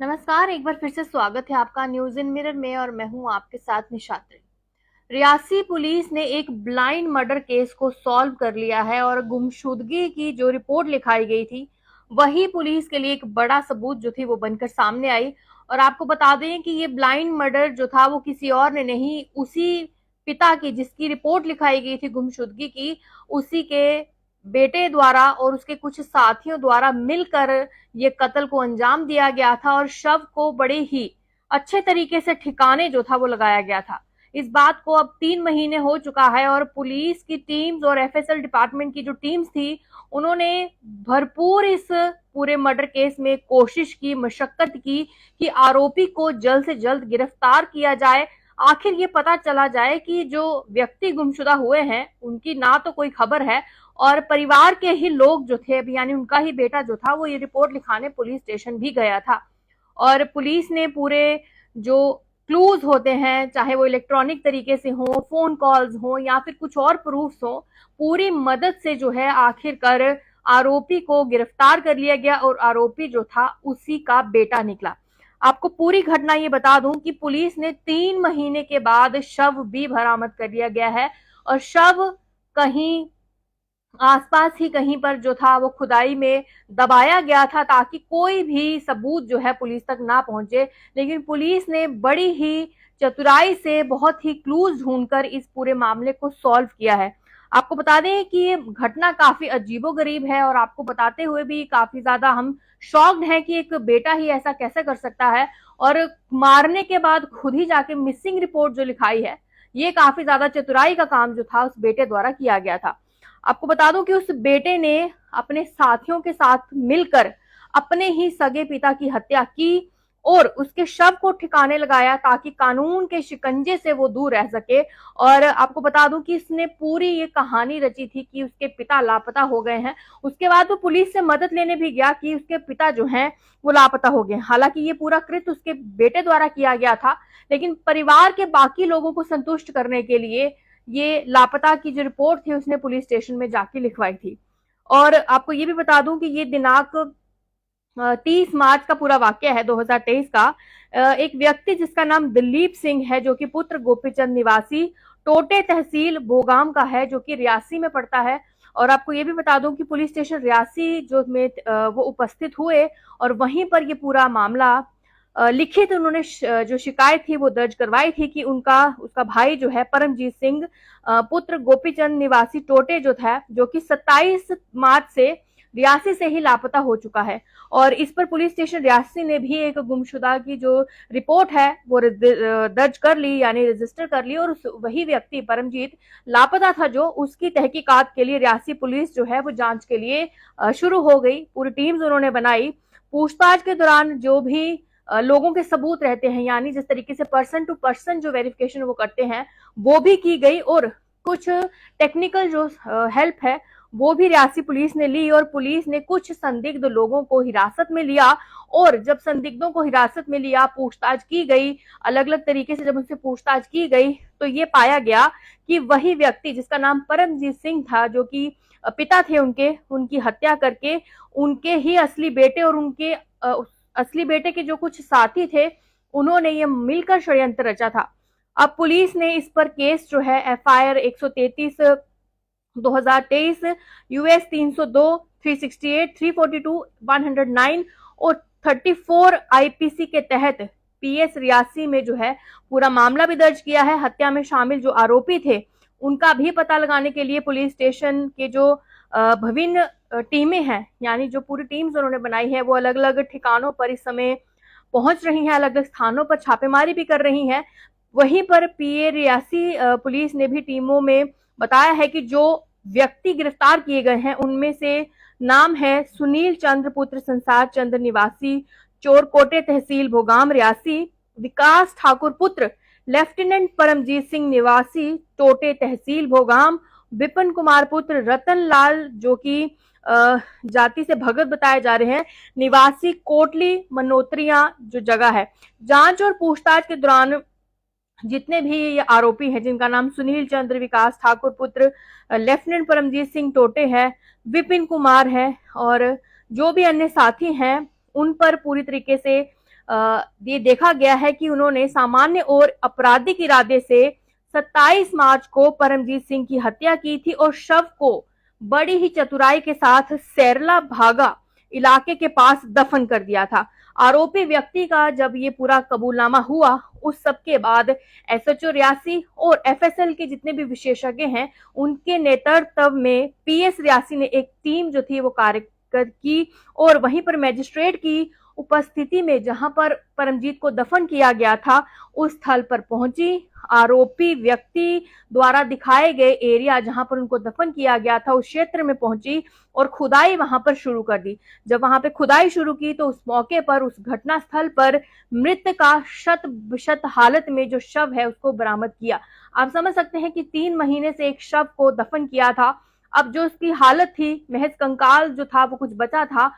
नमस्कार। एक बार फिर से स्वागत है आपका न्यूज इन मिरर में और मैं हूं आपके साथ निशात्री। रियासी पुलिस ने एक ब्लाइंड मर्डर केस को सॉल्व कर लिया है और गुमशुदगी की जो रिपोर्ट लिखाई गई थी वही पुलिस के लिए एक बड़ा सबूत जो थी वो बनकर सामने आई। और आपको बता दें कि ये ब्लाइंड मर्डर जो था वो किसी और ने नहीं, उसी पिता की जिसकी रिपोर्ट लिखाई गई थी गुमशुदगी की, उसी के बेटे द्वारा और उसके कुछ साथियों द्वारा मिलकर ये कत्ल को अंजाम दिया गया था और शव को बड़े ही अच्छे तरीके से ठिकाने जो था वो लगाया गया था। इस बात को अब 3 महीने हो चुका है और पुलिस की टीम्स और एफएसएल डिपार्टमेंट की जो टीम्स थी उन्होंने भरपूर इस पूरे मर्डर केस में कोशिश की, मशक्कत की कि आरोपी को जल्द से जल्द गिरफ्तार किया जाए। आखिर ये पता चला जाए कि जो व्यक्ति गुमशुदा हुए हैं उनकी ना तो कोई खबर है और परिवार के ही लोग जो थे, यानी उनका ही बेटा जो था वो ये रिपोर्ट लिखाने पुलिस स्टेशन भी गया था। और पुलिस ने पूरे जो क्लूज होते हैं, चाहे वो इलेक्ट्रॉनिक तरीके से हो, फोन कॉल्स हो या फिर कुछ और प्रूफ्स हो, पूरी मदद से जो है आखिरकार आरोपी को गिरफ्तार कर लिया गया और आरोपी जो था उसी का बेटा निकला। आपको पूरी घटना ये बता दूं कि पुलिस ने 3 महीने के बाद शव भी बरामद कर लिया गया है और शव कहीं आसपास ही कहीं पर जो था वो खुदाई में दबाया गया था ताकि कोई भी सबूत जो है पुलिस तक ना पहुंचे। लेकिन पुलिस ने बड़ी ही चतुराई से बहुत ही क्लूज ढूंढकर इस पूरे मामले को सॉल्व किया है। आपको बता दें कि ये घटना काफी अजीबोगरीब है और आपको बताते हुए भी काफी ज्यादा हम शॉक्ड हैं कि एक बेटा ही ऐसा कैसे कर सकता है और मारने के बाद खुद ही जाके मिसिंग रिपोर्ट जो लिखाई है, ये काफी ज्यादा चतुराई का काम जो था उस बेटे द्वारा किया गया था। आपको बता दूं कि उस बेटे ने अपने साथियों के साथ मिलकर अपने ही सगे पिता की हत्या की और उसके शव को ठिकाने लगाया ताकि कानून के शिकंजे से वो दूर रह सके। और आपको बता दूं कि इसने पूरी ये कहानी रची थी कि उसके पिता लापता हो गए हैं। उसके बाद वो पुलिस से मदद लेने भी गया कि उसके पिता जो हैं वो लापता हो गए। हालांकि ये पूरा कृत्य उसके बेटे द्वारा किया गया था, लेकिन परिवार के बाकी लोगों को संतुष्ट करने के लिए ये लापता की जो रिपोर्ट थी उसने पुलिस स्टेशन में जाके लिखवाई थी। और आपको ये भी बता दूं कि ये दिनांक 30 मार्च का पूरा वाक्य है 2023 का। एक व्यक्ति जिसका नाम दिलीप सिंह है जो कि पुत्र गोपीचंद निवासी टोटे तहसील भोगाम का है जो कि रियासी में पड़ता है। और आपको ये भी बता दूं कि पुलिस स्टेशन रियासी जो में वो उपस्थित हुए और वहीं पर ये पूरा मामला लिखित उन्होंने जो शिकायत थी वो दर्ज करवाई थी कि उसका भाई जो है परमजीत सिंह पुत्र गोपीचंद निवासी टोटे जो था, जो कि 27 मार्च से रियासी से ही लापता हो चुका है। और इस पर पुलिस स्टेशन रियासी ने भी एक गुमशुदा की जो रिपोर्ट है वो दर्ज कर ली, यानी रजिस्टर कर ली। और वही व्यक्ति परमजीत लापता था जो, उसकी तहकीकात के लिए रियासी पुलिस जो है वो जांच के लिए शुरू हो गई। पूरी टीम्स उन्होंने बनाई। पूछताछ के दौरान जो भी लोगों के सबूत रहते हैं, यानी जिस तरीके से पर्सन टू पर्सन जो वेरिफिकेशन वो करते हैं वो भी की गई और कुछ टेक्निकल जो हेल्प है वो भी रियासी पुलिस ने ली। और पुलिस ने कुछ संदिग्ध लोगों को हिरासत में लिया और जब संदिग्धों को हिरासत में लिया, पूछताछ की गई, अलग अलग तरीके से जब उनसे पूछताछ की गई तो ये पाया गया कि वही व्यक्ति जिसका नाम परमजीत सिंह था, जो कि पिता थे उनकी हत्या करके उनके ही असली बेटे और उनके असली बेटे के जो कुछ साथी थे उन्होंने ये मिलकर षड्यंत्र रचा था। अब पुलिस ने इस पर केस जो है एफआईआर 133 2023 यूएस 302 368 342 109 और 34 आईपीसी के तहत पीएस रियासी में जो है पूरा मामला भी दर्ज किया है। हत्या में शामिल जो आरोपी थे उनका भी पता लगाने के लिए पुलिस स्टेशन के जो विभिन्न टीमें हैं, यानी जो पूरी टीम्स उन्होंने बनाई है वो अलग अलग ठिकानों पर इस समय पहुंच रही हैं, अलग अलग स्थानों पर छापेमारी भी कर रही हैं। वहीं पर पीए रियासी पुलिस ने भी टीमों में बताया है कि जो व्यक्ति गिरफ्तार किए गए हैं उनमें से नाम है सुनील चंद्र पुत्र संसार चंद्र निवासी चोरकोटे तहसील भोगाम रियासी, विकास ठाकुर पुत्र लेफ्टिनेंट परमजीत सिंह निवासी टोटे तहसील भोगाम, विपिन कुमार पुत्र रतन लाल जो कि जाति से भगत बताए जा रहे हैं, निवासी कोटली मनोत्रिया जो जगह है। जांच और पूछताछ के दौरान जितने भी ये आरोपी हैं जिनका नाम सुनील चंद्र, विकास ठाकुर पुत्र, लेफ्टिनेंट परमजीत सिंह टोटे है, विपिन कुमार है और जो भी अन्य साथी हैं उन पर पूरी तरीके से ये देखा गया है कि उन्होंने सामान्य और आपराधिक इरादे से 27 मार्च को परमजीत सिंह की हत्या की थी और शव को बड़ी ही चतुराई के साथ सैरला भागा इलाके के पास दफन कर दिया था। आरोपी व्यक्ति का जब ये पूरा कबूलनामा हुआ, उस सब के बाद एसएचओ रियासी और एफएसएल के जितने भी विशेषज्ञ हैं, उनके नेतृत्व में पीएस रियासी ने एक टीम जो थी वो कार्य की और वहीं पर मजिस्ट्रेट की उपस्थिति में जहां पर परमजीत को दफन किया गया था, उस स्थल पर पहुंची। आरोपी व्यक्ति द्वारा दिखाए गए एरिया जहां पर उनको दफन किया गया था, उस क्षेत्र में पहुंची और खुदाई वहां पर शुरू कर दी। जब वहां पे खुदाई शुरू की तो उस मौके पर, उस घटना स्थल पर मृत का शत विशत हालत में जो शव है उसको बरामद किया। आप समझ सकते हैं कि 3 महीने से एक शव को दफन किया था। अब जो उसकी हालत थी, महज कंकाल जो था वो कुछ बचा था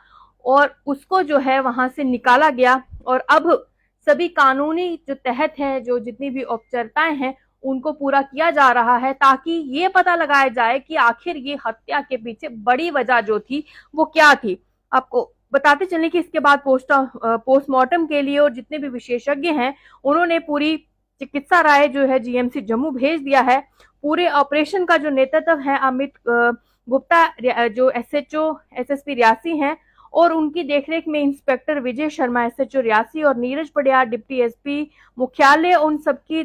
और उसको जो है वहां से निकाला गया और अब सभी कानूनी जो तहत है, जो जितनी भी औपचारिकताएं हैं, उनको पूरा किया जा रहा है ताकि ये पता लगाया जाए कि आखिर ये हत्या के पीछे बड़ी वजह जो थी वो क्या थी। आपको बताते चलें कि इसके बाद पोस्टमार्टम के लिए और जितने भी विशेषज्ञ हैं, उन्होंने पूरी चिकित्सा राय जो है जीएमसी जम्मू भेज दिया है। पूरे ऑपरेशन का जो नेतृत्व है अमित गुप्ता जो एसएचओ एसएसपी रियासी हैं और उनकी देखरेख में इंस्पेक्टर विजय शर्मा एसएचओ रियासी और नीरज पडियार डिप्टी एसपी मुख्यालय, उन सबकी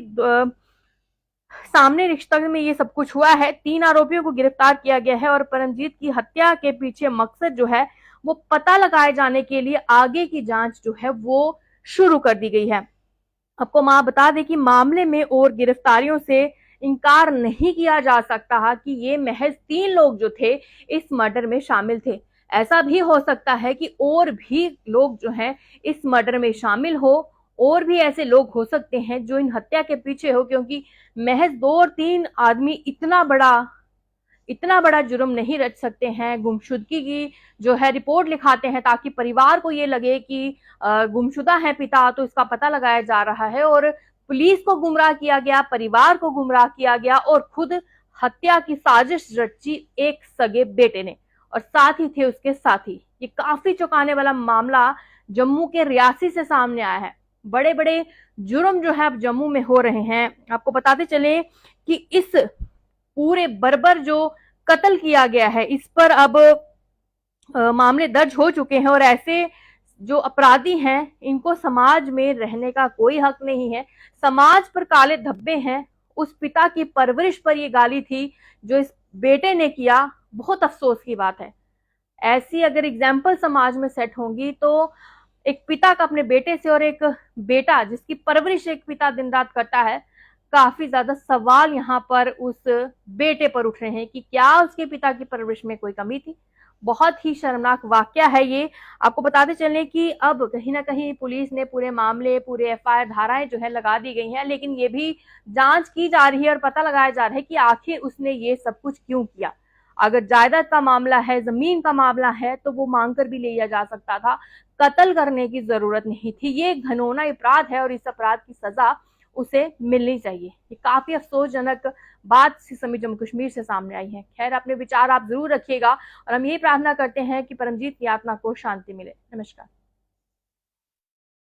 सामने रिश्ते में ये सब कुछ हुआ है। 3 आरोपियों को गिरफ्तार किया गया है और परमजीत की हत्या के पीछे मकसद जो है वो पता लगाए जाने के लिए आगे की जांच जो है वो शुरू कर दी गई है। आपको बता दें कि मामले में और गिरफ्तारियों से इनकार नहीं किया जा सकता कि ये महज 3 लोग जो थे इस मर्डर में शामिल थे। ऐसा भी हो सकता है कि और भी लोग जो हैं इस मर्डर में शामिल हो, और भी ऐसे लोग हो सकते हैं जो इन हत्या के पीछे हो, क्योंकि महज 2 और 3 आदमी इतना बड़ा जुर्म नहीं रच सकते हैं। गुमशुदगी की जो है रिपोर्ट लिखाते हैं ताकि परिवार को ये लगे कि गुमशुदा है पिता, तो इसका पता लगाया जा रहा है और पुलिस को गुमराह किया गया, परिवार को गुमराह किया गया और खुद हत्या की साजिश रची एक सगे बेटे ने और साथ ही थे उसके साथी। ये काफी चौंकाने वाला मामला जम्मू के रियासी से सामने आया है। बड़े बड़े जुर्म जो है अब जम्मू में हो रहे हैं। आपको बताते चले कि इस पूरे बर्बर जो कत्ल किया गया है, इस पर अब मामले दर्ज हो चुके हैं और ऐसे जो अपराधी हैं इनको समाज में रहने का कोई हक नहीं है। समाज पर काले धब्बे हैं। उस पिता की परवरिश पर ये गाली थी जो इस बेटे ने किया। बहुत अफसोस की बात है। ऐसी अगर एग्जाम्पल समाज में सेट होंगी तो एक पिता का अपने बेटे से, और एक बेटा जिसकी परवरिश एक पिता दिन रात करता है, काफी ज्यादा सवाल यहाँ पर उस बेटे पर उठ रहे हैं कि क्या उसके पिता की परवरिश में कोई कमी थी। बहुत ही शर्मनाक वाकया है ये। आपको बताते चलें कि अब कहीं ना कहीं पुलिस ने पूरे मामले, पूरे एफआईआर धाराएं जो है लगा दी गई हैं, लेकिन ये भी जांच की जा रही है और पता लगाया जा रहा है कि आखिर उसने ये सब कुछ क्यों किया। अगर जायदाद का मामला है, जमीन का मामला है, तो वो मांग कर भी लिया जा सकता था। कत्ल करने की जरूरत नहीं थी। ये घिनौना अपराध है और इस अपराध की सजा उसे मिलनी चाहिए। ये काफी अफसोसजनक बात समय जम्मू कश्मीर से सामने आई है। खैर, अपने विचार आप जरूर रखिएगा और हम यही प्रार्थना करते हैं कि परमजीत की आत्मा को शांति मिले। नमस्कार।